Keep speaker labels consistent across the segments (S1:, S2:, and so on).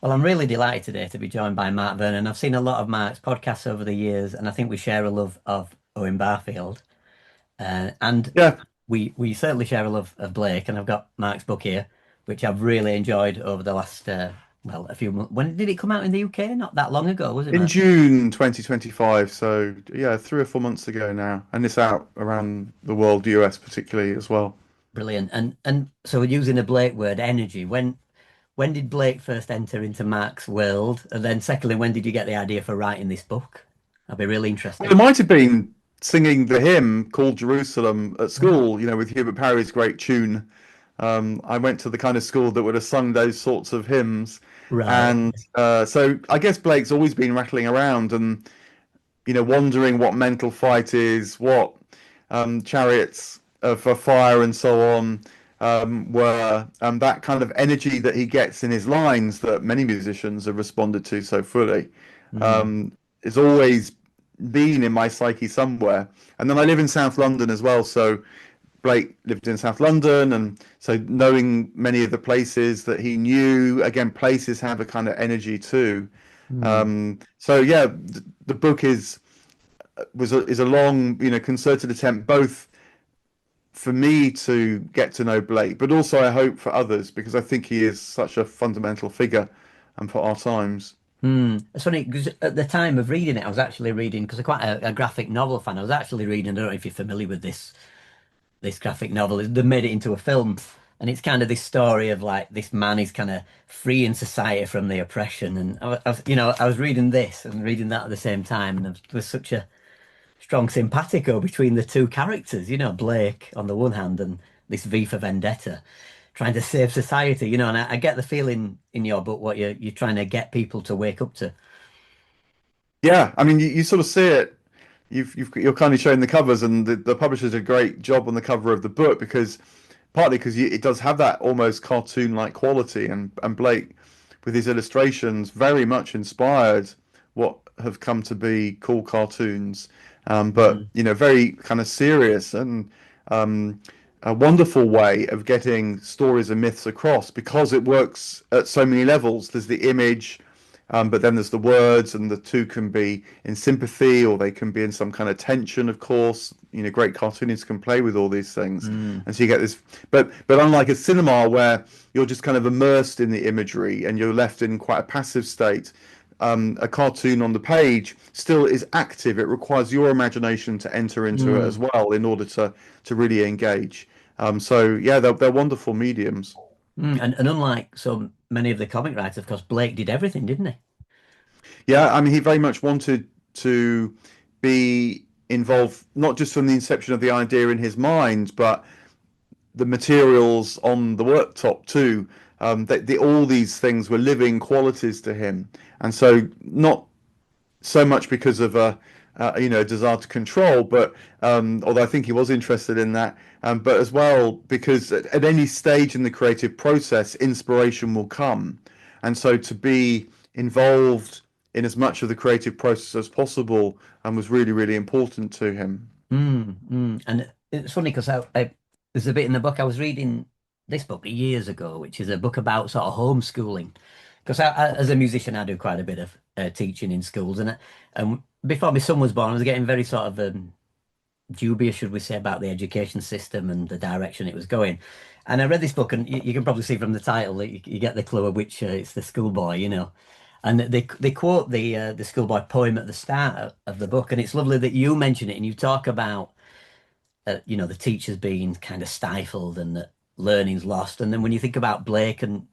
S1: Well, I'm really delighted today to be joined by Mark Vernon. I've seen a lot of Mark's podcasts over the years, and I think we share a love of Owen Barfield. And
S2: Yeah,
S1: we certainly share a love of Blake, and I've got Mark's book here, which I've really enjoyed over the last, a few months. When did it come out in the UK? Not that long ago, was it,
S2: in
S1: Mark?
S2: June 2025. So yeah, 3 or 4 months ago now, and it's out around the world, US particularly as well.
S1: Brilliant. And so we're using a Blake word, energy. When did Blake first enter into Mark's world? And then secondly, when did you get the idea for writing this book? I'd be really
S2: Well,
S1: interested.
S2: it might have been singing the hymn called Jerusalem at
S1: Ah,
S2: school, with Hubert Parry's great tune. I went to the kind of school that would have sung those sorts of hymns,
S1: right.
S2: and so I guess Blake's always been rattling around and wondering what mental fight is, what chariots for fire and so on were, that kind of energy that he gets in his lines that many musicians have responded to so fully.
S1: Mm.
S2: Um, it's always been in my psyche somewhere. And then I live in South London as well, so Blake lived in South London, and so knowing many of the places that he knew, again, places have a kind of energy too.
S1: Mm.
S2: So yeah, the book is a long, concerted attempt both for me to get to know Blake, but also I hope for others because I think he is such a fundamental figure and for our times.
S1: Mm. It's funny because at the time of reading it, I was actually reading because I'm quite a graphic novel fan. I was actually reading. I don't know if you're familiar with this graphic novel. They made it into a film, and it's kind of this story of like this man is kind of freeing society from the oppression. And I was reading this and reading that at the same time, and there was such a strong simpatico between the two characters. Blake on the one hand and this V for Vendetta, trying to save society. And I get the feeling in your book what you're trying to get people to wake up to.
S2: Yeah, I mean, you sort of see it. You're kind of showing the covers, and the publisher did a great job on the cover of the book because partly because it does have that almost cartoon-like quality, and Blake with his illustrations very much inspired what have come to be cool cartoons, but
S1: Mm,
S2: very kind of serious and um, a wonderful way of getting stories and myths across because it works at so many levels. There's the image. But then there's the words, and the two can be in sympathy or they can be in some kind of tension, of course. Great cartoonists can play with all these things.
S1: mm,
S2: And so you get this, but unlike a cinema where you're just kind of immersed in the imagery and you're left in quite a passive state, a cartoon on the page still is active. It requires your imagination to enter into it as
S1: mm,
S2: well in order to really engage. So yeah, they're wonderful mediums.
S1: And unlike so many of the comic writers, of course, Blake did everything, didn't he?
S2: Yeah, I mean, he very much wanted to be involved, not just from the inception of the idea in his mind, but the materials on the worktop too. All these things were living qualities to him, and so not so much because of a desire to control, but although I think he was interested in that, but as well because at any stage in the creative process, inspiration will come, and so to be involved in as much of the creative process as possible was really, really important to him.
S1: And it's funny because there's a bit in the book I was reading this book years ago, which is a book about sort of homeschooling. Because as a musician, I do quite a bit of teaching in schools, and before my son was born, I was getting very sort of dubious, should we say, about the education system and the direction it was going. And I read this book, and you can probably see from the title that you get the clue of which it's the schoolboy. And they quote the schoolboy poem at the start of the book, and it's lovely that you mention it and you talk about the teachers being kind of stifled and that learning's lost. And then when you think about Blake and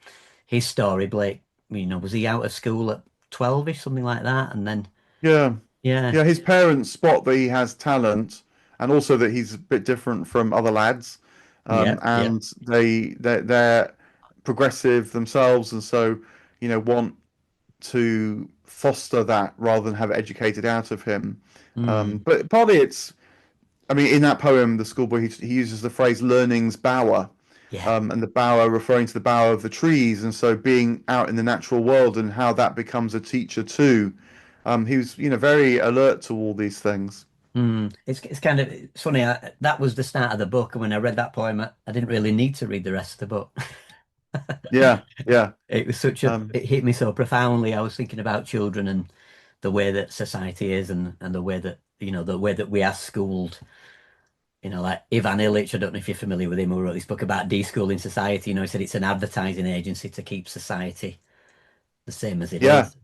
S1: his story, Blake, was he out of school at 12ish, something like that? And then
S2: Yeah,
S1: yeah,
S2: yeah. His parents spot that he has talent, and also that he's a bit different from other lads,
S1: yeah, yeah.
S2: and they're progressive themselves, and so want to foster that rather than have it educated out of him.
S1: Mm,
S2: But partly I mean, in that poem, the schoolboy, he uses the phrase "learning's bower,"
S1: yeah.
S2: and the bower referring to the bower of the trees, and so being out in the natural world and how that becomes a teacher too. He was, very alert to all these things.
S1: It's funny. That was the start of the book, and when I read that poem, I didn't really need to read the rest of the book.
S2: Yeah, yeah.
S1: It was such a,
S2: Um,
S1: it hit me so profoundly. I was thinking about children and the way that society is and the way that, the way that we are schooled. Like Ivan Illich, I don't know if you're familiar with him, who wrote this book about deschooling society. He said it's an advertising agency to keep society the same as it
S2: yeah,
S1: is.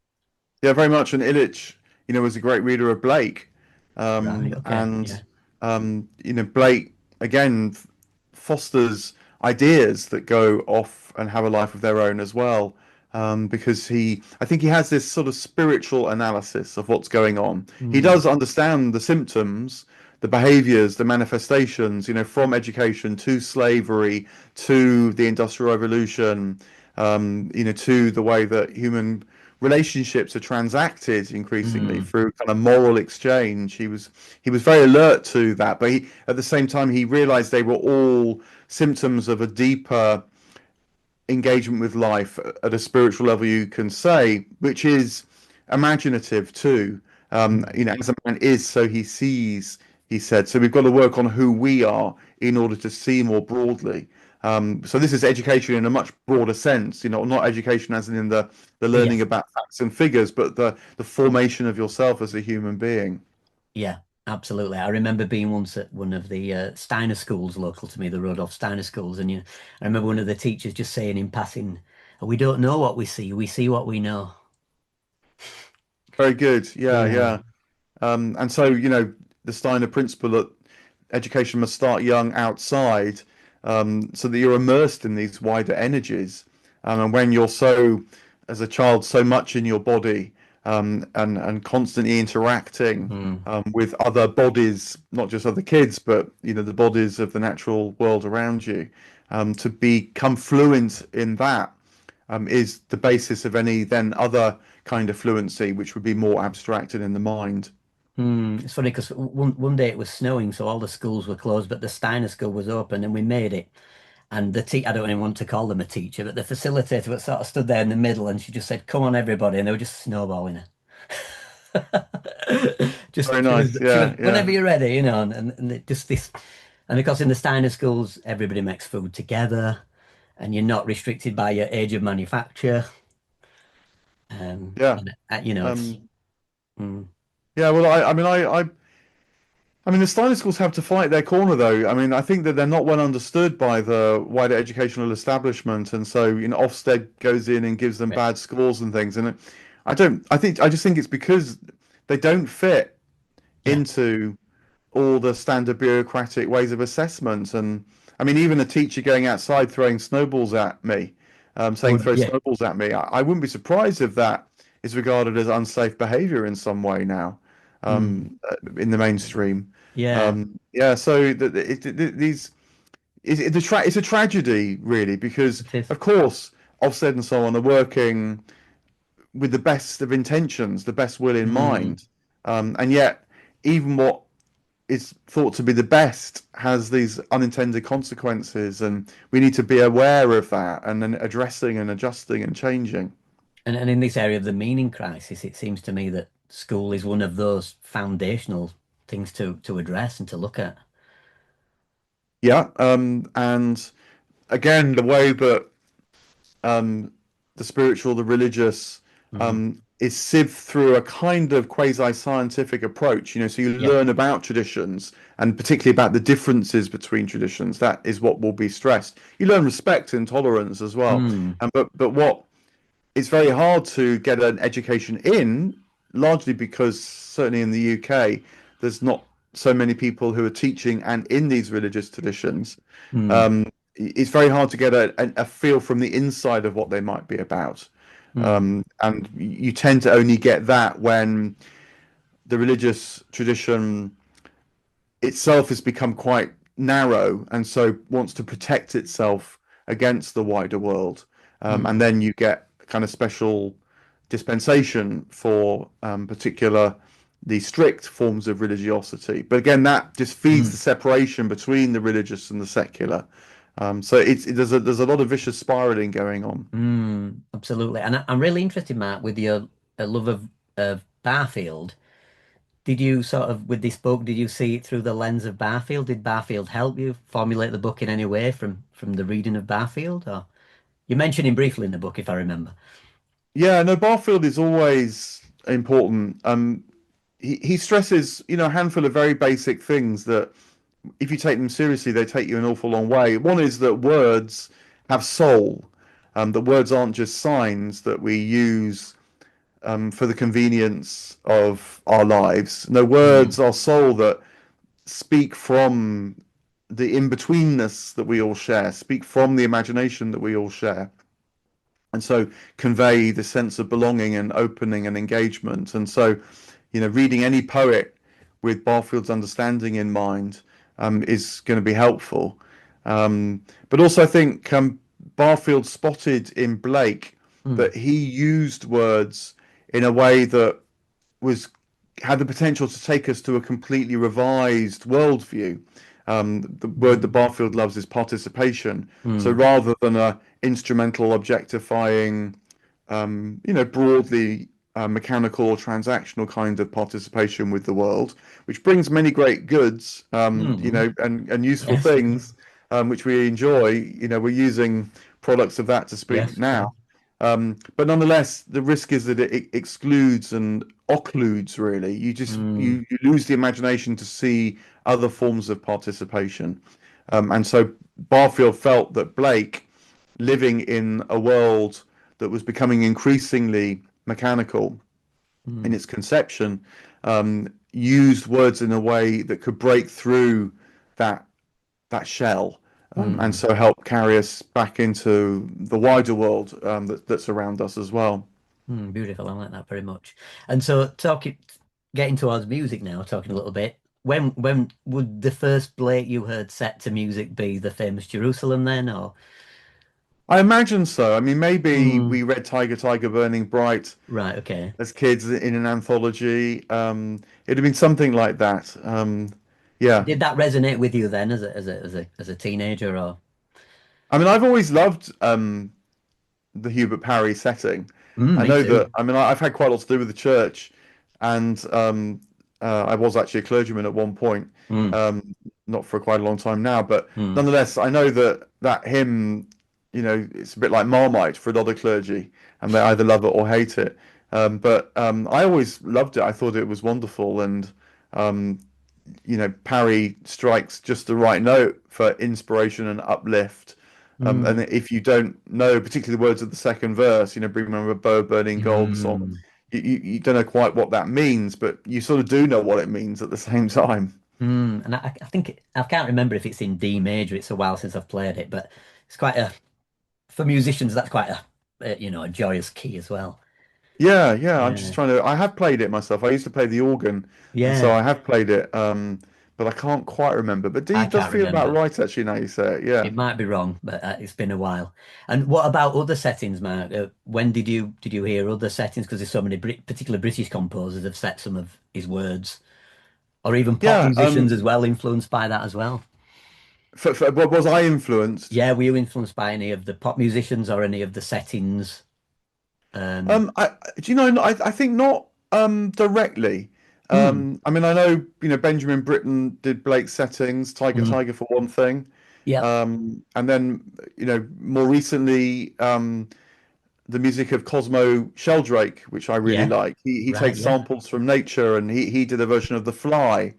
S2: yeah, very much. And Illich, was a great reader of Blake.
S1: Right. Okay.
S2: And
S1: Yeah.
S2: Blake again fosters ideas that go off and have a life of their own as well. Because I think he has this sort of spiritual analysis of what's going on. He
S1: Mm,
S2: does understand the symptoms, the behaviors, the manifestations, from education to slavery to the Industrial Revolution, to the way that human relationships are transacted increasingly
S1: mm,
S2: through kind of moral exchange. He was very alert to that, but at the same time he realized they were all symptoms of a deeper engagement with life at a spiritual level, you can say, which is imaginative too.
S1: mm,
S2: As a man is, so he sees, he said. So we've got to work on who we are in order to see more broadly. So this is education in a much broader sense, not education as in the learning
S1: yes.
S2: about facts and figures, but the formation of yourself as a human being.
S1: Yeah. Absolutely. I remember being once at one of the Steiner schools local to me, the Rodolph Steiner schools, and I remember one of the teachers just saying in passing, "We don't know what we see what we know."
S2: Very good. Yeah,
S1: Yeah.
S2: yeah. And so, the Steiner principle that education must start young outside, so that you're immersed in these wider energies. And when you're as a child, so much in your body, and constantly interacting
S1: Mm,
S2: with other bodies, not just other kids, but the bodies of the natural world around you, to become fluent in that is the basis of any then other kind of fluency, which would be more abstracted in the mind.
S1: It's funny because one day it was snowing, so all the schools were closed, but the Steiner school was open, and we made it. And I don't even want to call them a teacher, but the facilitator was sort of stood there in the middle, and she just said, "Come on, everybody," and they were just snowballing her.
S2: Very
S1: Just
S2: nice.
S1: she was
S2: Yeah, yeah.
S1: whenever you're ready, and just this, and of course in the Steiner schools, everybody makes food together, and you're not restricted by your age of manufacture.
S2: Yeah.
S1: It's
S2: Um,
S1: mm,
S2: yeah, well, I mean, the Steiner schools have to fight their corner, though. I mean, I think that they're not well understood by the wider educational establishment, and so Ofsted goes in and gives them
S1: right.
S2: bad scores and things. And I just think it's because they don't fit
S1: Yeah,
S2: into all the standard bureaucratic ways of assessment. And I mean, even a teacher going outside throwing snowballs at me, saying
S1: oh
S2: throw
S1: yeah,
S2: snowballs at me, I wouldn't be surprised if that is regarded as unsafe behavior in some way now,
S1: mm,
S2: in the mainstream.
S1: yeah,
S2: Yeah, so these it's a tragedy really because
S1: it is.
S2: of course Ofsted and so on are working with the best of intentions, the best will in
S1: Mm.
S2: mind, and yet even what is thought to be the best has these unintended consequences, and we need to be aware of that and then addressing and adjusting and changing.
S1: And in this area of the meaning crisis, it seems to me that school is one of those foundational things to address and to look at.
S2: Yeah, and again, the way that um, the spiritual, the religious,
S1: Mm.
S2: is sieved through a kind of quasi-scientific approach. So you
S1: Yeah.
S2: learn about traditions and particularly about the differences between traditions. That is what will be stressed. You learn respect and tolerance as well.
S1: Mm.
S2: And but what it's very hard to get an education in, largely because certainly in the UK, there's not so many people who are teaching and in these religious traditions.
S1: Mm.
S2: It's very hard to get a feel from the inside of what they might be about.
S1: Mm.
S2: And you tend to only get that when the religious tradition itself has become quite narrow and so wants to protect itself against the wider world. And
S1: Mm.
S2: then you get kind of special dispensation for particular the strict forms of religiosity. But again, that just feeds the
S1: Mm.
S2: separation between the religious and the secular. So there's a lot of vicious spiraling going on.
S1: Absolutely. And I'm really interested, Mark, with your love of Barfield. Did you sort of, with this book, did you see it through the lens of Barfield? Did Barfield help you formulate the book in any way from the reading of Barfield? Or You mention him briefly in the book, if I remember.
S2: Yeah, no, Barfield is always important. He stresses, a handful of very basic things that if you take them seriously, they take you an awful long way. One is that words have soul, that words aren't just signs that we use for the convenience of our lives. No,
S1: Mm,
S2: words are soul that speak from the in-betweenness that we all share, speak from the imagination that we all share, and so convey the sense of belonging and opening and engagement. And so, reading any poet with Barfield's understanding in mind is going to be helpful. But also, I think Barfield spotted in Blake
S1: mm,
S2: that he used words in a way that was had the potential to take us to a completely revised worldview. The word that
S1: mm,
S2: Barfield loves is participation. So
S1: mm,
S2: rather than a instrumental objectifying, broadly mechanical or transactional kind of participation with the world, which brings many great goods,
S1: mm.
S2: and useful
S1: Yes,
S2: things, which we enjoy. We're using products of that to speak
S1: yes.
S2: now. But nonetheless, the risk is that it excludes and occludes really. You just
S1: Mm,
S2: you lose the imagination to see other forms of participation. And so Barfield felt that Blake, living in a world that was becoming increasingly mechanical in
S1: mm,
S2: its conception, used words in a way that could break through that that shell, and
S1: mm,
S2: so help carry us back into the wider world that's around us as well.
S1: beautiful. I like that very much. And so, getting towards music now, talking a little bit. When would the first Blake you heard set to music be the famous Jerusalem then, or?
S2: I imagine so. I mean, maybe
S1: Mm,
S2: we read Tiger, Tiger, Burning Bright
S1: right. Okay.
S2: as kids in an anthology. It'd have been something like that. Yeah.
S1: Did that resonate with you then, as a teenager, or?
S2: I mean, I've always loved the Hubert Parry setting. I
S1: Me
S2: know
S1: too.
S2: that, I mean, I've had quite a lot to do with the church, and I was actually a clergyman at one point,
S1: Mm,
S2: not for quite a long time now, but
S1: mm,
S2: nonetheless, I know that that hymn, it's a bit like Marmite for a lot of clergy, and they either love it or hate it. But I always loved it. I thought it was wonderful, and um, Parry strikes just the right note for inspiration and uplift. And
S1: mm,
S2: if you don't know, particularly the words of the second verse, bring remember bow burning gold song,
S1: mm,
S2: you don't know quite what that means, but you sort of do know what it means at the same time.
S1: And I think I can't remember if it's in D major. It's a while since I've played it, but it's quite a for musicians. That's quite a joyous key as well.
S2: Yeah, yeah. I'm just
S1: Yeah,
S2: trying to. I have played it myself. I used to play the organ, and so
S1: yeah.
S2: I have played it. But I can't quite remember. But D
S1: I
S2: does
S1: can't
S2: feel about
S1: remember.
S2: right actually. Now you say it. Yeah.
S1: It might be wrong, but it's been a while. And what about other settings, Mark? When did you hear other settings? Because there's so many particular British composers have set some of his words, or even pop
S2: Yeah.
S1: musicians as well, influenced by that as well.
S2: What was I influenced?
S1: Yeah, were you influenced by any of the pop musicians or any of the settings? Um,
S2: Do you know? I think not directly.
S1: mm,
S2: I mean, I know Benjamin Britten did Blake's settings, Tiger
S1: mm,
S2: Tiger for one thing,
S1: yeah,
S2: and then more recently the music of Cosmo Sheldrake, which I really
S1: yeah,
S2: like. He
S1: right,
S2: takes
S1: yeah.
S2: samples from nature, and he did a version of The Fly,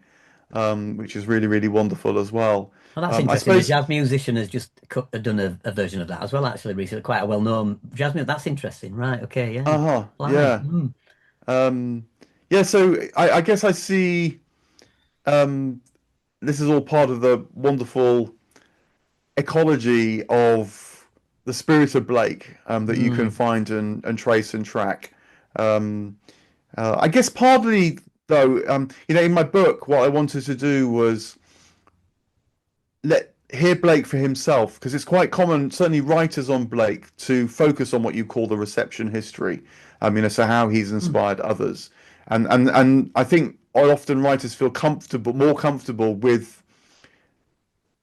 S2: which is really really wonderful as well.
S1: Well, that's
S2: I
S1: interesting. A
S2: suppose.
S1: jazz musician has just done a version of that as well, actually, recently. Quite a well-known jazz musician. That's interesting. Right, okay, yeah.
S2: Uh-huh.
S1: Fly.
S2: Yeah. Um, yeah. So I guess I see. Um, this is all part of the wonderful ecology of the spirit of Blake, that you can
S1: Mm,
S2: find and trace and track. Um, I guess partly though, in my book, what I wanted to do was let hear Blake for himself, because it's quite common, certainly writers on Blake, to focus on what you call the reception history. So how he's
S1: mm.
S2: inspired others, and I think often writers feel more comfortable with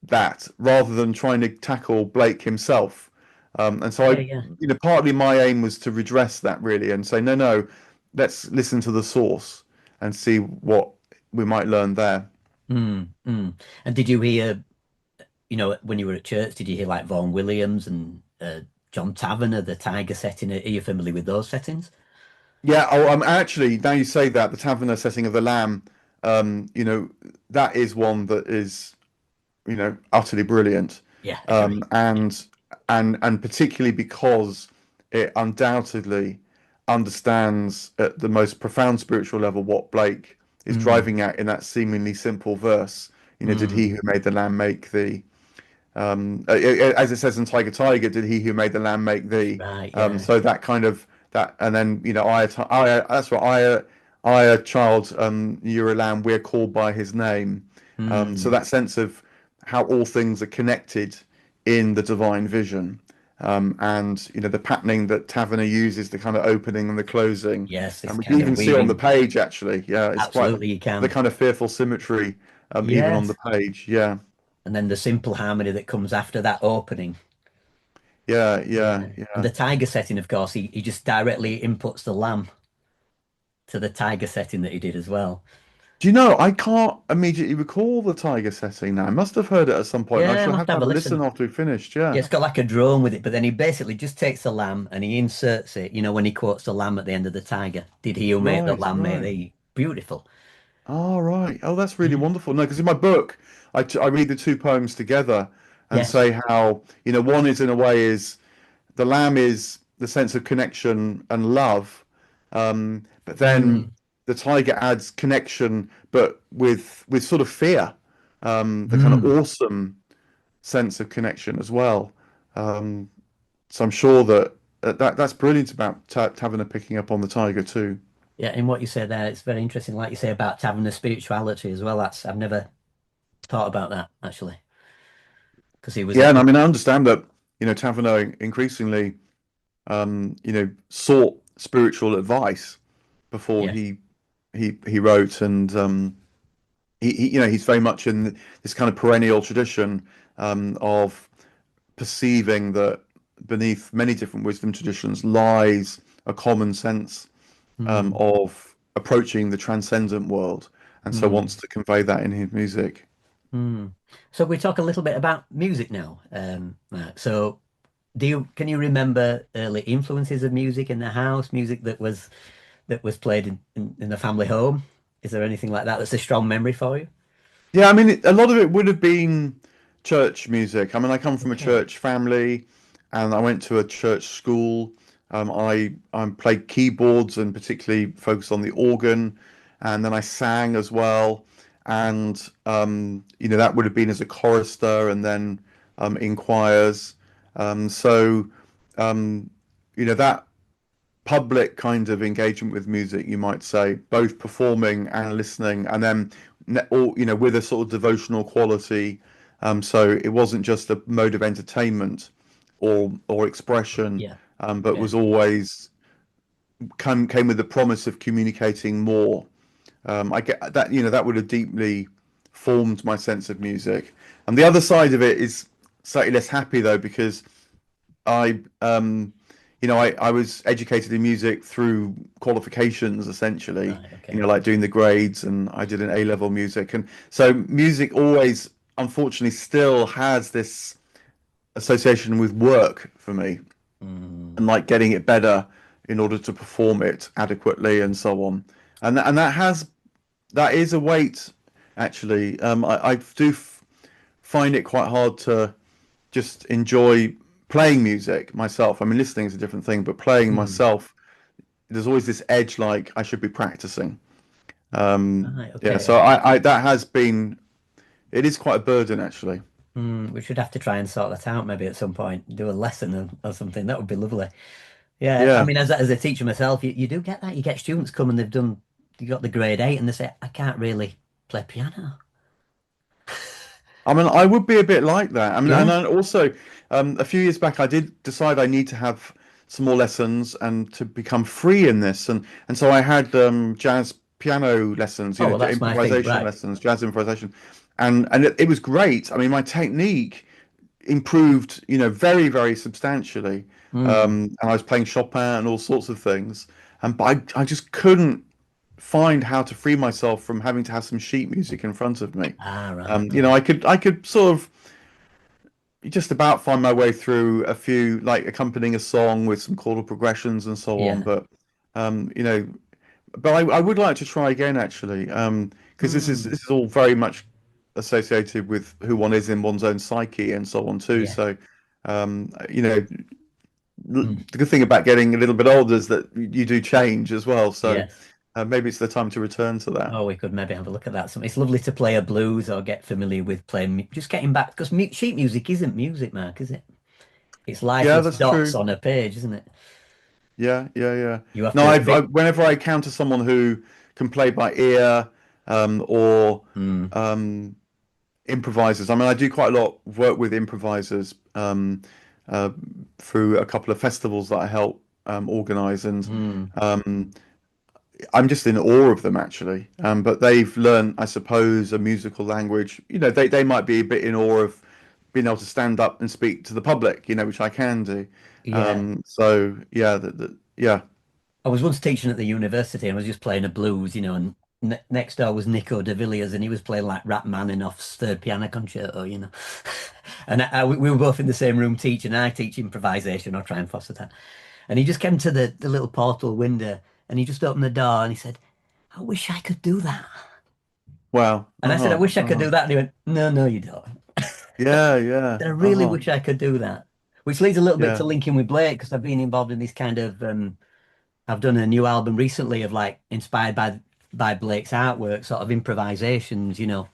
S2: that rather than trying to tackle Blake himself. And so
S1: Yeah, yeah.
S2: partly my aim was to redress that really and say, no, no, let's listen to the source and see what we might learn there.
S1: And did you hear, when you were at church, did you hear like Vaughan Williams and John Taverner, the Tiger setting. Are you familiar with those settings?
S2: Yeah, oh, actually, now you say that, the Taverner setting of the Lamb, you know, that is one that is, utterly brilliant.
S1: Yeah,
S2: Um,
S1: agree.
S2: and and particularly because it undoubtedly understands at the most profound spiritual level what Blake is
S1: Mm,
S2: driving at in that seemingly simple verse. Did he
S1: mm,
S2: who made the lamb make thee? As it says in Tiger Tiger, did he who made the lamb make thee?
S1: right, yeah.
S2: So that kind of that, and then that's what I a child, you're a lamb, we're called by his name. So
S1: Mm,
S2: that sense of how all things are connected in the divine vision, and the patterning that Taverner uses, the kind of opening and the closing,
S1: yes,
S2: and
S1: this
S2: we can
S1: kind of
S2: even see on the
S1: weaving.
S2: page actually, yeah, it's quite
S1: Absolutely, you
S2: the
S1: can.
S2: kind of fearful symmetry, even on the
S1: Yes.
S2: page, yeah.
S1: And then the simple harmony that comes after that opening.
S2: Yeah,
S1: Yeah.
S2: yeah,
S1: And
S2: yeah.
S1: the tiger setting, of course, he just directly inputs the lamb to the tiger setting that he did as well.
S2: Do you know, I can't immediately recall the tiger setting now. I must have heard it at some point. I
S1: Yeah, I
S2: shall
S1: must
S2: have to
S1: have
S2: have
S1: a
S2: a listen
S1: listen.
S2: after we finished.
S1: Yeah,
S2: Yeah.
S1: it's got like a drone with it, but then he basically just takes the lamb and he inserts it, when he quotes the lamb at the end of the tiger. Did he who made the
S2: Right,
S1: lamb made
S2: right.
S1: thee? Beautiful.
S2: Oh, right. Oh, that's really
S1: Yeah.
S2: wonderful. No, because in my book, I read the two poems together and
S1: Yes.
S2: say how, one is in a way is the lamb is the sense of connection and love. But then
S1: Mm.
S2: the tiger adds connection, but with sort of fear, the kind of
S1: Mm.
S2: awesome sense of connection as well. Um, So I'm sure that that's brilliant about Taverner picking up on the tiger too.
S1: Yeah, in what you say there, it's very interesting. Like you say about having the spirituality as well. I've never thought about that actually, because he was
S2: Yeah,
S1: a
S2: and I mean I understand that Taverner increasingly sought spiritual advice before
S1: yeah.
S2: he wrote, and he's very much in this kind of perennial tradition of perceiving that beneath many different wisdom traditions lies a common sense
S1: Mm.
S2: of approaching the transcendent world, and so wants
S1: Mm.
S2: to convey that in his music.
S1: Mm. So we talk a little bit about music now, Mark. So can you remember early influences of music in the house, music that was played in the family home? Is there anything like that that's a strong memory for you?
S2: Yeah, I mean, a lot of it would have been church music. I mean, I come from a
S1: Okay.
S2: church family, and I went to a church school. I played keyboards and particularly focused on the organ, and then I sang as well. And that would have been as a chorister, and then in choirs. So um, that public kind of engagement with music, you might say, both performing and listening, and then all with a sort of devotional quality. So it wasn't just a mode of entertainment or expression,
S1: Yeah.
S2: but
S1: Yeah.
S2: was always came with the promise of communicating more. I get that that would have deeply formed my sense of music. And the other side of it is slightly less happy though, because I was educated in music through qualifications essentially,
S1: Right. Okay.
S2: like doing the grades, and I did an A-level music. And so music always, unfortunately, still has this association with work for me,
S1: Mm.
S2: and like getting it better in order to perform it adequately and so on. And that is a weight actually. I do find it quite hard to just enjoy playing music myself. I mean, listening is a different thing, but playing
S1: Mm.
S2: myself, there's always this edge like I should be practicing.
S1: Right.
S2: Yeah, so
S1: Okay.
S2: I that has been, it is quite a burden actually.
S1: We should have to try and sort that out maybe at some point. Do a lesson or something. That would be lovely. Yeah. I
S2: Yeah.
S1: mean, as a teacher myself, you do get that. You get students come and you got the grade 8 and they say, I can't really play piano.
S2: I mean, I would be a bit like that. I mean, and
S1: Yeah.
S2: then also, a few years back, I did decide I need to have some more lessons and to become free in this, and so I had jazz piano lessons,
S1: Oh, well, that's my thing.
S2: improvisation
S1: Right.
S2: lessons, jazz improvisation, and it was great. I mean, my technique improved, very, very substantially,
S1: Mm.
S2: and I was playing Chopin and all sorts of things, and but I just couldn't find how to free myself from having to have some sheet music in front of me.
S1: Ah, right. Yeah.
S2: I could sort of, just about find my way through a few, like accompanying a song with some chordal progressions and so on.
S1: Yeah.
S2: But you know, but I would like to try again actually, because
S1: Mm.
S2: this is all very much associated with who one is in one's own psyche and so on too.
S1: Yeah.
S2: So, you know,
S1: Mm.
S2: the good thing about getting a little bit older is that you do change as well. So
S1: Yes.
S2: maybe it's the time to return to that.
S1: Oh, we could maybe have a look at that. It's lovely to play a blues or get familiar with playing, just getting back, because mu sheet music isn't music, Mark, is it? It's
S2: Yeah,
S1: lifeless
S2: that's
S1: dots
S2: true.
S1: on a page, isn't it?
S2: Yeah, yeah, yeah.
S1: You have
S2: No,
S1: to
S2: whenever I encounter someone who can play by ear, or
S1: Mm.
S2: um, improvisers. I mean, I do quite a lot of work with improvisers, uh, through a couple of festivals that I help organize, and
S1: Mm.
S2: um, I'm just in awe of them actually. But they've learned, I suppose, a musical language. You know, they might be a bit in awe of being able to stand up and speak to the public, you know, which I can do.
S1: Yeah.
S2: So yeah, yeah.
S1: I was once teaching at the university and I was just playing a blues, and ne next door was Nico de Villiers and he was playing like Rachmaninoff's third piano concerto. And we were both in the same room teaching. I teach improvisation or try and foster that. And he just came to the little portal window and he just opened the door and he said, I wish I could do that.
S2: Wow.
S1: And I said, I
S2: Uh-huh.
S1: wish I could
S2: Uh-huh.
S1: do that. And he went, No, no, you don't.
S2: Yeah, yeah.
S1: I really
S2: Uh-huh.
S1: wish I could do that. Which leads a little bit
S2: Yeah.
S1: to linking with Blake because I've been involved in this kind of I've done a new album recently of like inspired by Blake's artwork, sort of improvisations. And I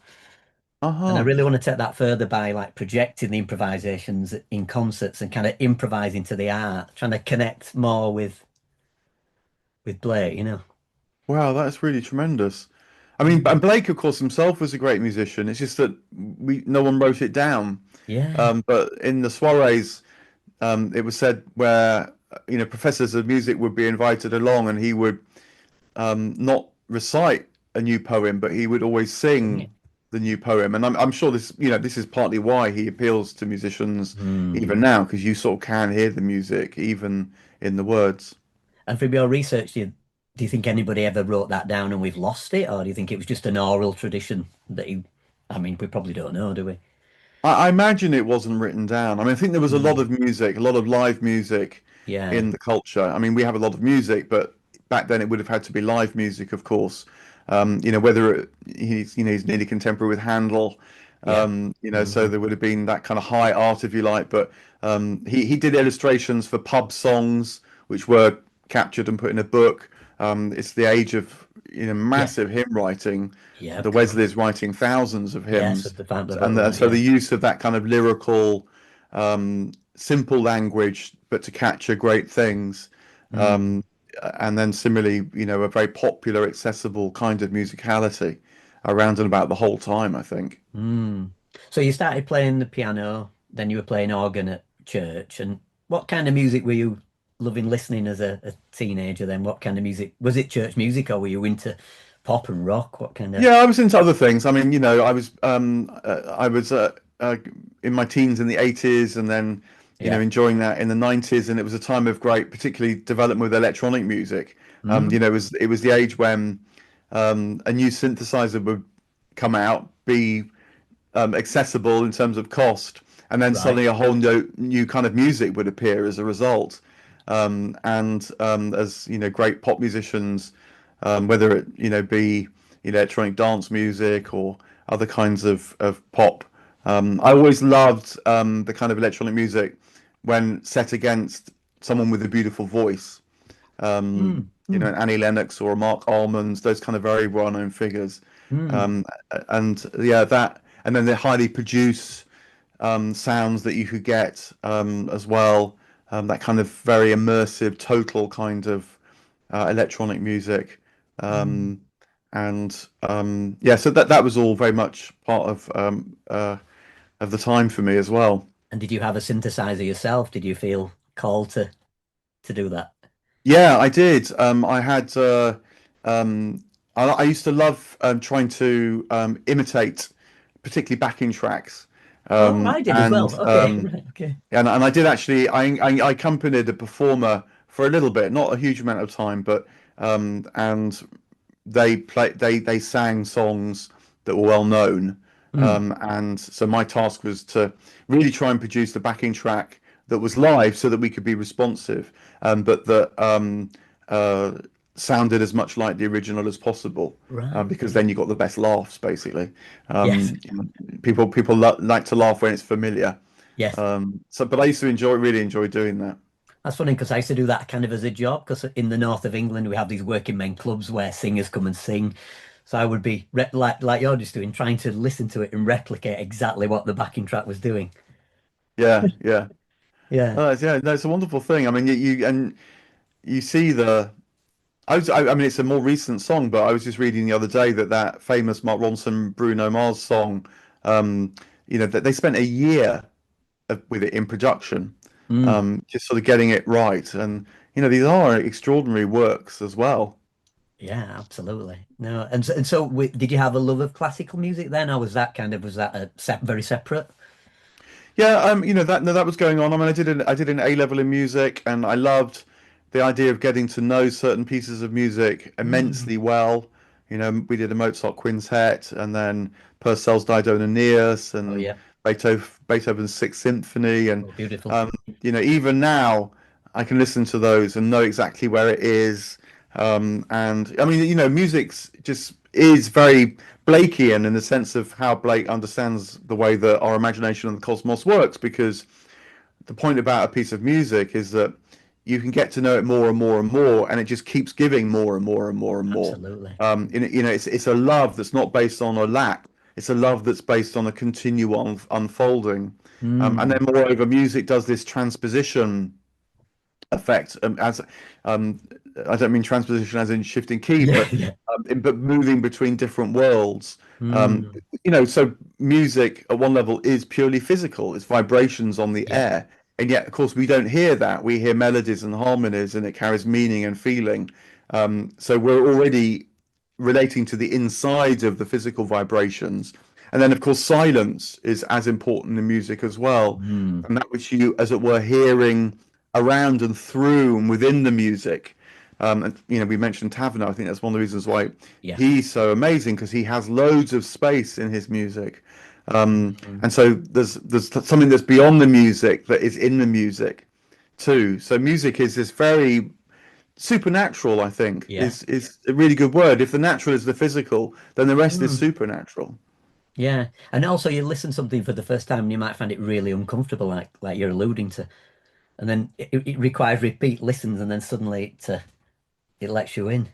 S2: Uh-huh.
S1: really want to take that further by like projecting the improvisations in concerts and kind of improvising to the art, trying to connect more with Blake.
S2: Wow, that's really tremendous. I mean,
S1: Mm.
S2: and Blake, of course, himself was a great musician. It's just that no one wrote it down.
S1: Yeah.
S2: But in the soirees, it was said where professors of music would be invited along, and he would not recite a new poem, but he would always
S1: Sing
S2: sing
S1: it.
S2: the new poem. And I'm sure this is partly why he appeals to musicians
S1: Mm.
S2: even now, because you sort of can hear the music even in the words.
S1: And from your research, do you think anybody ever wrote that down and we've lost it, or do you think it was just an oral tradition that he? I mean, we probably don't know, do we?
S2: I imagine it wasn't written down. I mean, I think there was a lot
S1: Mm.
S2: of music, a lot of live music
S1: Yeah.
S2: in the culture. I mean, we have a lot of music, but back then it would have had to be live music, of course. He's nearly contemporary with Handel,
S1: Yeah.
S2: so
S1: Hmm.
S2: there would have been that kind of high art, if you like. But he did illustrations for pub songs, which were captured and put in a book. It's the age of
S1: Yeah.
S2: massive hymn writing.
S1: Yeah, of
S2: The
S1: course.
S2: Wesleys writing thousands of
S1: Yes,
S2: hymns,
S1: with the founder of
S2: and
S1: that.
S2: so the
S1: Yeah.
S2: use of that kind of lyrical, simple language, but to capture great things.
S1: Mm.
S2: Um, and then similarly, a very popular, accessible kind of musicality around and about the whole time, I think.
S1: Mm. So you started playing the piano, then you were playing organ at church. And what kind of music were you loving listening as a teenager then? What kind of music? Was it church music or were you into pop and rock? What kind of.
S2: Yeah, I was into other things. I mean, I was in my teens in the 80s, and then
S1: Yeah.
S2: enjoying that in the 90s, and it was a time of great, particularly development with electronic music.
S1: Mm.
S2: It was the age when a new synthesizer would come out, be accessible in terms of cost, and then
S1: Right.
S2: suddenly a whole new kind of music would appear as a result. And as great pop musicians, whether it be electronic dance music or other kinds of pop. I always loved the kind of electronic music when set against someone with a beautiful voice.
S1: Mm. Mm.
S2: Annie Lennox or Mark Almond, those kind of very well-known figures.
S1: Mm.
S2: Um, and yeah, and then the highly produced sounds that you could get as well. That kind of very immersive, total kind of electronic music.
S1: Mm.
S2: Um, and yeah, so that was all very much part of the time for me as well.
S1: And did you have a synthesizer yourself? Did you feel called to do that?
S2: Yeah, I did. I had. Um, I used to love trying to imitate, particularly backing tracks,
S1: Oh, I did as
S2: and
S1: well. Okay. Right. Okay.
S2: and I did actually. I accompanied a performer for a little bit, not a huge amount of time, but and they sang songs that were well known,
S1: Mm.
S2: And so my task was to really try and produce the backing track that was live so that we could be responsive, but that uh, sounded as much like the original as possible,
S1: Right.
S2: because then you got the best laughs, basically.
S1: Yes.
S2: You know, people like to laugh when it's familiar.
S1: Yes.
S2: But I used to really enjoy doing that.
S1: That's funny because I used to do that kind of as a job because in the north of England we have these working men clubs where singers come and sing. So I would be like you're just doing, trying to listen to it and replicate exactly what the backing track was doing.
S2: Yeah, yeah.
S1: Yeah.
S2: Yeah, no, it's a wonderful thing. I mean, you see the. I mean, it's a more recent song, but I was just reading the other day that that famous Mark Ronson, Bruno Mars song, um, that they spent a year with it in production,
S1: Mm.
S2: just sort of getting it right. And these are extraordinary works as well.
S1: Yeah, absolutely. No, and so did you have a love of classical music then, or was that a very separate?
S2: Yeah, that no, that was going on. I mean, I did an A level in music, and I loved the idea of getting to know certain pieces of music
S1: Mm.
S2: immensely well. We did a Mozart quintet, and then Purcell's Dido and Aeneas,
S1: Oh
S2: and
S1: yeah.
S2: Beethoven's Sixth Symphony, and
S1: Oh, beautiful.
S2: um, even now I can listen to those and know exactly where it is. And I mean, music's just is very Blakean in the sense of how Blake understands the way that our imagination and the cosmos works, because the point about a piece of music is that you can get to know it more and more and more, and it just keeps giving more and more and more and more.
S1: Absolutely.
S2: It's a love that's not based on a lack. It's a love that's based on a continual unfolding. And
S1: Mm.
S2: then, moreover, music does this transposition effect, as um, I don't mean transposition as in shifting key,
S1: Yeah,
S2: but
S1: yeah.
S2: but moving between different worlds. Um,
S1: Mm.
S2: so music at one level is purely physical; it's vibrations on the
S1: Yeah.
S2: air, and yet, of course, we don't hear that. We hear melodies and harmonies, and it carries meaning and feeling. So we're already relating to the inside of the physical vibrations. And then, of course, silence is as important in music as well.
S1: Mm.
S2: And that which you, as it were, hearing around and through and within the music. And we mentioned Taverner. I think that's one of the reasons why
S1: Yeah.
S2: he's so amazing, because he has loads of space in his music.
S1: Mm.
S2: And so there's something that's beyond the music that is in the music too. So music is this very supernatural, I think,
S1: Yeah.
S2: is a really good word. If the natural is the physical, then the rest is
S1: Mm.
S2: supernatural.
S1: Yeah. And also you listen to something for the first time and you might find it really uncomfortable, like you're alluding to. And then it requires repeat listens and then suddenly it lets you in.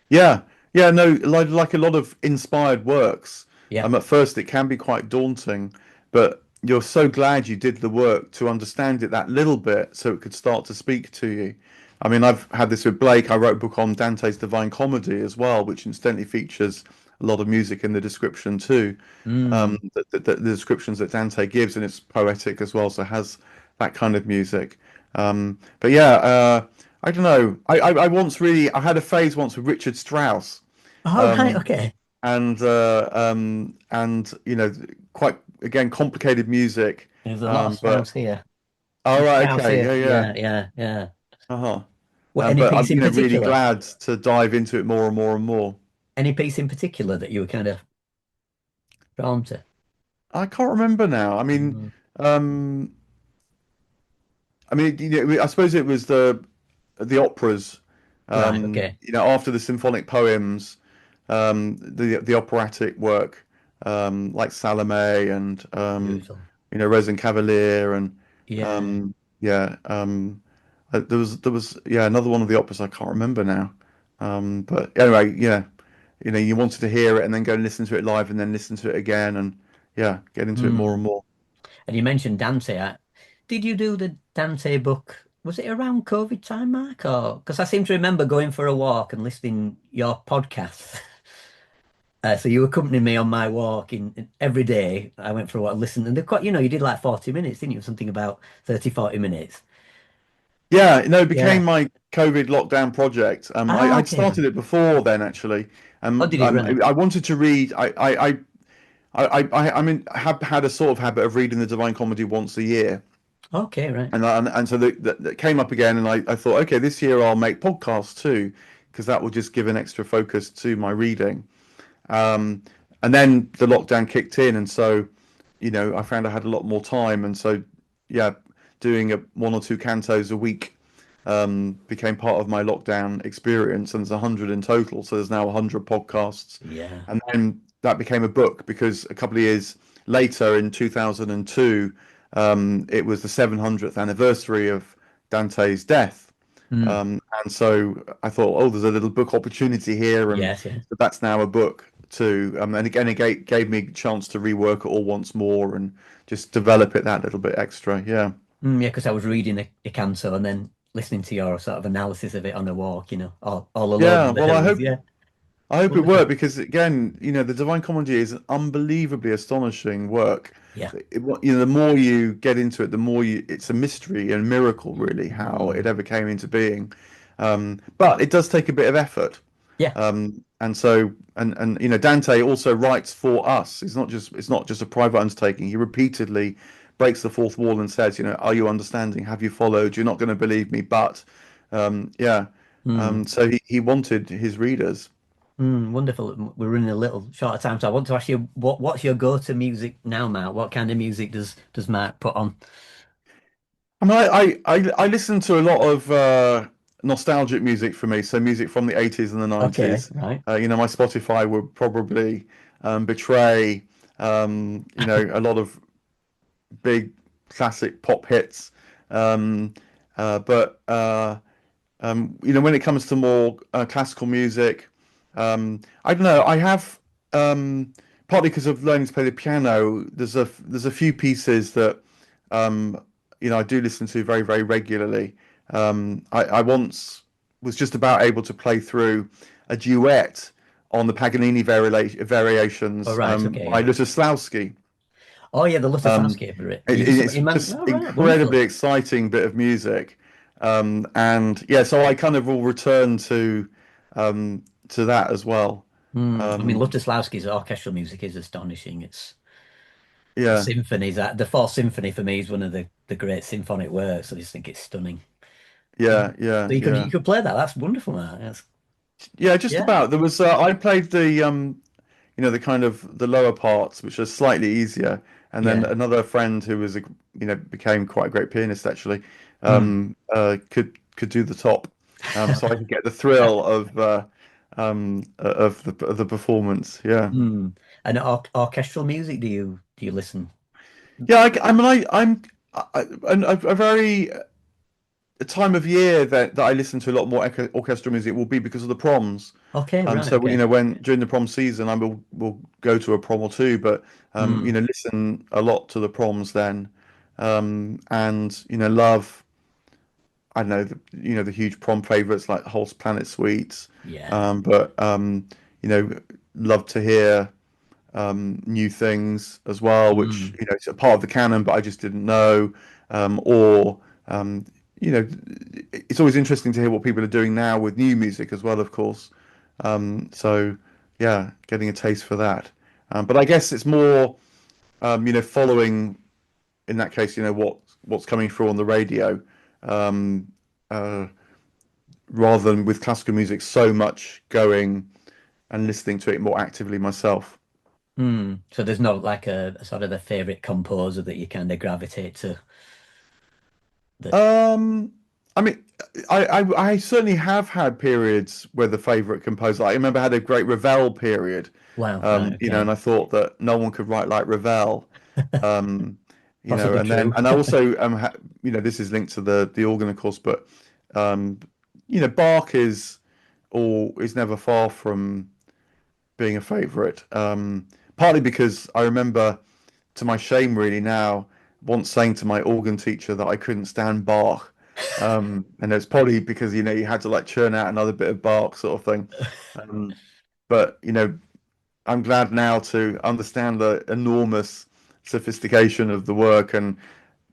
S2: Yeah, yeah, no, like a lot of inspired works.
S1: Yeah.
S2: At first it can be quite daunting, but you're so glad you did the work to understand it that little bit so it could start to speak to you. I mean, I've had this with Blake. I wrote a book on Dante's Divine Comedy as well, which incidentally features a lot of music in the description too.
S1: Mm.
S2: The descriptions that Dante gives, and it's poetic as well, so has that kind of music. But yeah, I don't know. I once really I had a phase once with Richard Strauss,
S1: All right.
S2: um,
S1: Okay.
S2: and quite again complicated music.
S1: There's a lot of
S2: But
S1: Strauss here.
S2: all right,
S1: Strauss
S2: okay,
S1: here.
S2: yeah, yeah,
S1: Yeah. Yeah. Yeah.
S2: uh-huh.
S1: What, any
S2: But
S1: piece
S2: I'm
S1: in
S2: really
S1: particular?
S2: glad to dive into it more and more and more.
S1: Any piece in particular that you were kind of drawn to?
S2: I can't remember now.
S1: Mm.
S2: Um, I suppose it was the operas,
S1: Right. Okay.
S2: after the symphonic poems, the operatic work, like Salome and
S1: Beautiful.
S2: Rosenkavalier and
S1: Yeah.
S2: um, yeah, there was yeah another one of the operas I can't remember now, but anyway, yeah, you wanted to hear it and then go and listen to it live and then listen to it again and yeah, get into it more
S1: Mm.
S2: and more.
S1: And you mentioned Dante. Did you do the Dante book? Was it around COVID time, Mark? Or because I seem to remember going for a walk and listening your podcast. So you accompanied me on my walk every day. I went for a walk, and listened, and they're quite, you did like 40 minutes, didn't you? Something about 30, 40 minutes.
S2: Yeah, no, it became
S1: Yeah.
S2: my COVID lockdown project.
S1: Ah,
S2: I'd
S1: okay, right.
S2: started it before then, actually.
S1: Oh, did it really?
S2: I wanted to read. I mean, have had a sort of habit of reading the Divine Comedy once a year,
S1: Okay, right.
S2: and so that came up again, and I thought, okay, this year I'll make podcasts too, because that will just give an extra focus to my reading. Um, and then the lockdown kicked in, and so I found I had a lot more time, and so yeah, doing one or two cantos a week became part of my lockdown experience, and there's 100 in total, so there's now 100 podcasts,
S1: Yeah.
S2: and then that became a book because a couple of years later, in 2002, it was the 700th anniversary of Dante's death.
S1: Mm.
S2: And so I thought, oh, there's a little book opportunity here, and
S1: Yes, yeah.
S2: that's now a book too. And again, it gave me a chance to rework it all once more and just develop it that little bit extra. Yeah.
S1: Yeah, because I was reading the canto and then listening to your sort of analysis of it on a walk, all alone
S2: Yeah.
S1: in the
S2: Well,
S1: hills. Yeah,
S2: I hope it
S1: wonderful.
S2: worked because again, the Divine Comedy is an unbelievably astonishing work.
S1: Yeah.
S2: The more you get into it, the more it's a mystery and miracle, really, how it
S1: Mm.
S2: ever came into being. But it does take a bit of effort.
S1: Yeah.
S2: And so, and Dante also writes for us. It's not just a private undertaking. He repeatedly breaks the fourth wall and says, are you understanding? Have you followed? You're not going to believe me, but yeah.
S1: Mm.
S2: So he wanted his readers.
S1: Wonderful. We're running a little short of time, so I want to ask you, what's your go-to music now, Mark? What kind of music does Mark put on?
S2: I mean, I listen to a lot of nostalgic music for me, so music from the 80s and the
S1: Okay,
S2: 90s.
S1: right.
S2: My Spotify would probably betray, a lot of big classic pop hits. Um, but when it comes to more classical music, I don't know. I have partly because of learning to play the piano. There's a few pieces that um, I do listen to very very regularly. I once was just about able to play through a duet on the Paganini
S1: All
S2: variations
S1: right. Okay.
S2: by
S1: Yeah.
S2: Lutoslawski.
S1: Oh yeah, the
S2: Um,
S1: Lutosławski bit. You
S2: it's
S1: you man.
S2: just
S1: Oh right.
S2: incredibly
S1: Wonderful.
S2: exciting bit of music, and yeah, so I kind of will return to that as well.
S1: I mean,
S2: Um,
S1: Lutosławski's orchestral music is astonishing. It's the
S2: yeah,
S1: symphonies. That the Fourth Symphony for me is one of the great symphonic works. I just think it's stunning.
S2: yeah, yeah,
S1: So you
S2: yeah,
S1: could play that. That's wonderful, man.
S2: yeah. Just
S1: Yeah,
S2: about. There was I played the kind of the lower parts, which are slightly easier, and then
S1: yeah.
S2: another friend who was became quite a great pianist actually,
S1: Mm.
S2: could do the top, so I could get the thrill of the performance. Yeah.
S1: Mm. And orchestral music, do you listen?
S2: Yeah, I mean, a very a time of year that I listen to a lot more orchestral music will be because of the proms.
S1: Okay, right,
S2: So
S1: okay.
S2: when during the prom season, I will go to a prom or two, but
S1: Mm.
S2: listen a lot to the proms then, and love. I don't know the huge prom favorites like Holst Planet Suites,
S1: Yeah.
S2: but you know love to hear new things as well, which
S1: Mm.
S2: it's a part of the canon, but I just didn't know. Or you know, it's always interesting to hear what people are doing now with new music as well, of course. So yeah, getting a taste for that. But I guess it's more following in that case, what's coming through on the radio, um, uh, rather than with classical music so much going and listening to it more actively myself.
S1: Mm. So there's not like a sort of a favorite composer that you kind of gravitate to that
S2: Um, I mean, I certainly have had periods where the favorite composer. I remember I had a great Ravel period,
S1: wow, right,
S2: and
S1: okay.
S2: I thought that no one could write like Ravel. Um,
S1: Possibly
S2: and then
S1: true.
S2: and I also this is linked to the organ, of course, but um, Bach is never far from being a favorite. Partly because I remember, to my shame, really now, once saying to my organ teacher that I couldn't stand Bach. And it's probably because you had to like churn out another bit of Bach sort of thing. Um, but I'm glad now to understand the enormous sophistication of the work, and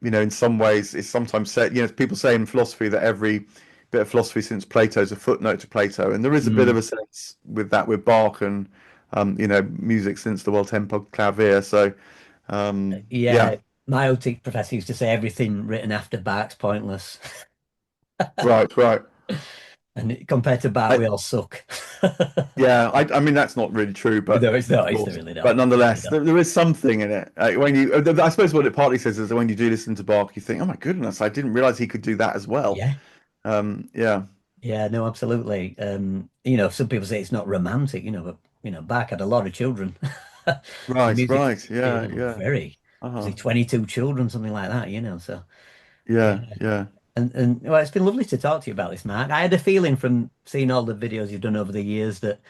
S2: in some ways, it's sometimes said, people say in philosophy that every bit of philosophy since Plato is a footnote to Plato, and there is a bit of
S1: Mm.
S2: a sense with that with Bach and music since the Well Tempered Clavier. So yeah,
S1: Yeah, my OT professor used to say everything written after Bach's pointless.
S2: right, right.
S1: And compared to Bart,
S2: I,
S1: we all suck.
S2: yeah, I mean that's not really true, but
S1: No, it's
S2: of
S1: not. It's
S2: course,
S1: really
S2: but
S1: not. It's really
S2: nonetheless,
S1: not.
S2: there is something in it. When you, I suppose what it partly says is that when you do listen to Bach, you think, oh my goodness, I didn't realize he could do that as well.
S1: Yeah.
S2: Yeah,
S1: Yeah, no, absolutely. Some people say it's not romantic, but Bach had a lot of children. The
S2: right,
S1: music,
S2: right, yeah, yeah,
S1: very, was
S2: uh-huh,
S1: he 22 children, something like that, so yeah.
S2: yeah, yeah.
S1: And well, it's been lovely to talk to you about this, Mark. I had a feeling from seeing all the videos you've done over the years that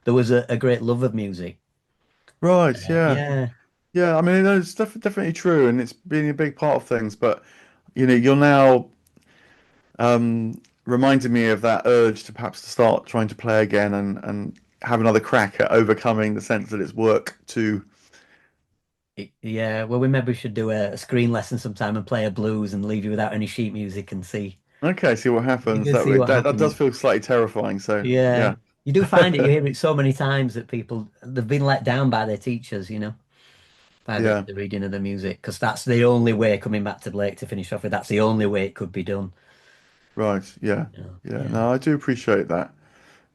S1: there was a great love of music.
S2: Right, yeah,
S1: Yeah,
S2: yeah. I mean, it's definitely true, and it's been a big part of things. But you're now reminded me of that urge to perhaps to start trying to play again and have another crack at overcoming the sense that it's work to.
S1: yeah. Well, we maybe should do a screen lesson sometime and play a blues and leave you without any sheet music and see.
S2: Okay, see what
S1: You
S2: happens.
S1: can see what
S2: That does
S1: happens.
S2: feel slightly terrifying. So
S1: Yeah,
S2: yeah,
S1: you do find it. You hear it so many times that people they've been let down by their teachers, by
S2: yeah,
S1: the reading of the music, because that's the only way. Coming back to Blake to finish off with, that's the only way it could be done.
S2: right, yeah, yeah.
S1: Yeah,
S2: No, I do appreciate that.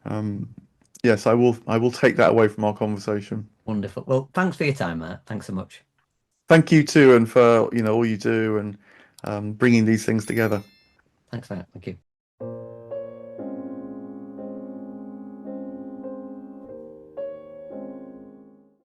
S2: Um, yes, I will take that away from our conversation.
S1: wonderful. Well, thanks for your time, Matt. Thanks so much.
S2: Thank you too, and for all you do and bringing these things together.
S1: Thanks, Matt. Thank you.